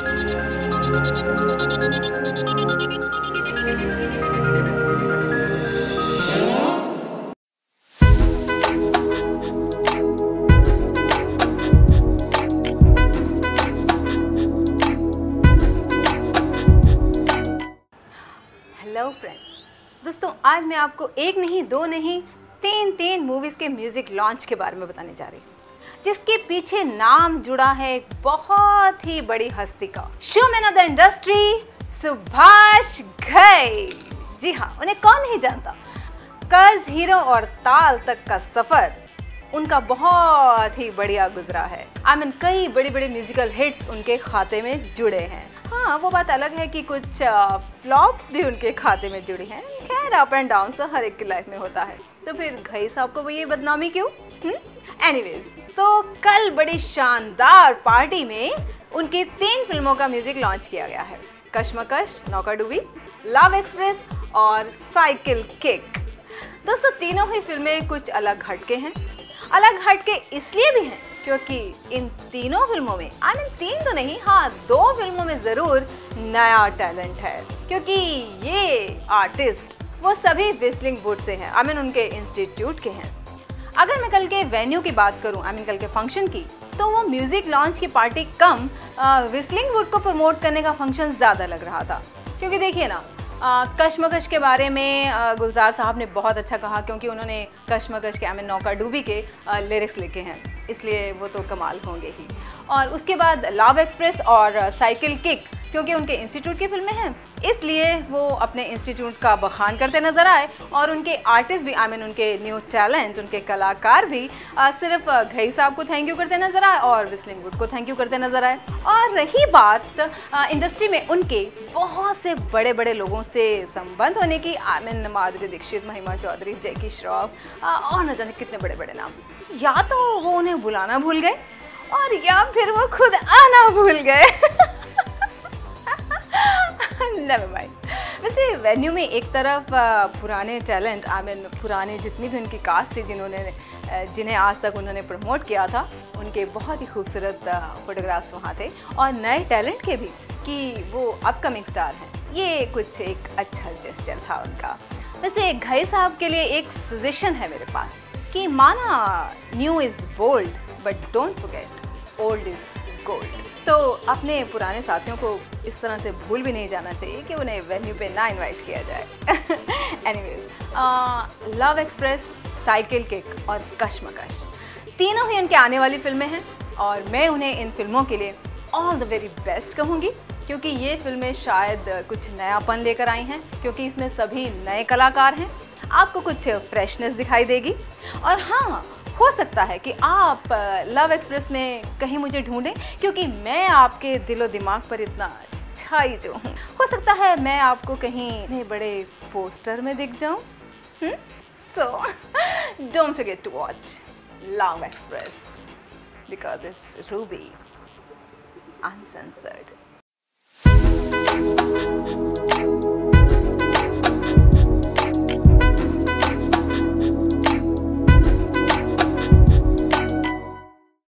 Hello friends, दोस्तों आज मैं आपको एक नहीं दो नहीं तीन मूवीज़ के म्यूज़िक लॉन्च के बारे में बताने जा रही हूँ, जिसके पीछे नाम जुड़ा है एक बहुत ही बड़ी हस्ती का। Showman of the industry Subhash Ghai. जी हाँ, उन्हें कौन नहीं जानता। कर्ज, हीरो और ताल तक का सफ़र उनका बहुत ही बढ़िया गुजरा है। कई बड़े बड़े म्यूजिकल हिट्स उनके खाते में जुड़े हैं। हाँ, वो बात अलग है कि कुछ फ्लॉप्स भी उनके खाते में जुड़ी हैं। खैर, अप एंड डाउन सा हर एक की लाइफ में होता है, तो फिर घई साहब को ये बदनामी क्यों? एनीवेज, तो कल बड़ी शानदार पार्टी में उनकी 3 फिल्मों का म्यूजिक लॉन्च किया गया है। कश्मकश, नौका डूबी, लव एक्सप्रेस और साइकिल किक। दोस्तों, तीनों ही फिल्में कुछ अलग हटके हैं। अलग हटके इसलिए भी हैं क्योंकि इन तीनों फिल्मों में, 3 तो नहीं, हाँ 2 फिल्मों में ज़रूर नया टैलेंट है, क्योंकि ये आर्टिस्ट वो सभी व्हिस्लिंग वुड से हैं। उनके इंस्टीट्यूट के हैं। अगर मैं कल के वेन्यू की बात करूं, कल के फंक्शन की, तो वो म्यूज़िक लॉन्च की पार्टी कम व्हिस्लिंग वुड को प्रमोट करने का फंक्शन ज़्यादा लग रहा था। क्योंकि देखिए ना, कश्मकश के बारे में गुलजार साहब ने बहुत अच्छा कहा, क्योंकि उन्होंने कश्मकश के नौका डूबी के लिरिक्स लिखे हैं, इसलिए वो तो कमाल होंगे ही। और उसके बाद लव एक्सप्रेस और साइकिल किक, क्योंकि उनके इंस्टीट्यूट की फिल्में हैं, इसलिए वो अपने इंस्टीट्यूट का बखान करते नज़र आए। और उनके आर्टिस्ट भी, उनके न्यू टैलेंट, उनके कलाकार भी सिर्फ घई साहब को थैंक यू करते नज़र आए और व्हिस्लिंग वुड को थैंक यू करते नज़र आए। और रही बात इंडस्ट्री में उनके बहुत से बड़े बड़े लोगों से संबंध होने की, माधुरी दीक्षित, महिमा चौधरी, जैकी श्रॉफ और न जाने कितने बड़े बड़े नाम, या तो वो उन्हें बुलाना भूल गए और या फिर वो खुद आना भूल गए। Never mind. वैसे वेन्यू में एक तरफ पुराने टैलेंट, पुराने जितनी भी उनकी कास्ट थी जिन्हें आज तक उन्होंने प्रमोट किया था, उनके बहुत ही खूबसूरत फोटोग्राफ्स वहाँ थे, और नए टैलेंट के भी कि वो अपकमिंग स्टार हैं। ये कुछ एक अच्छा जेस्चर था उनका। वैसे घई साहब के लिए एक सजेशन है मेरे पास कि माना new is bold but don't forget old is gold. तो अपने पुराने साथियों को इस तरह से भूल भी नहीं जाना चाहिए कि उन्हें वेन्यू पे ना इनवाइट किया जाए। Anyways, love express, cycle kick और कश्मकश तीनों ही उनके आने वाली फिल्में हैं, और मैं उन्हें इन फिल्मों के लिए ऑल द वेरी बेस्ट कहूँगी, क्योंकि ये फिल्में शायद कुछ नयापन लेकर आई हैं, क्योंकि इसमें सभी नए कलाकार हैं। आपको कुछ फ्रेशनेस दिखाई देगी। और हाँ, हो सकता है कि आप लव एक्सप्रेस में कहीं मुझे ढूंढें, क्योंकि मैं आपके दिलो दिमाग पर इतना छाई जो हूँ। हो सकता है मैं आपको कहीं इतने बड़े पोस्टर में दिख जाऊँ। So don't forget to watch Love Express, because it's Ruby uncensored.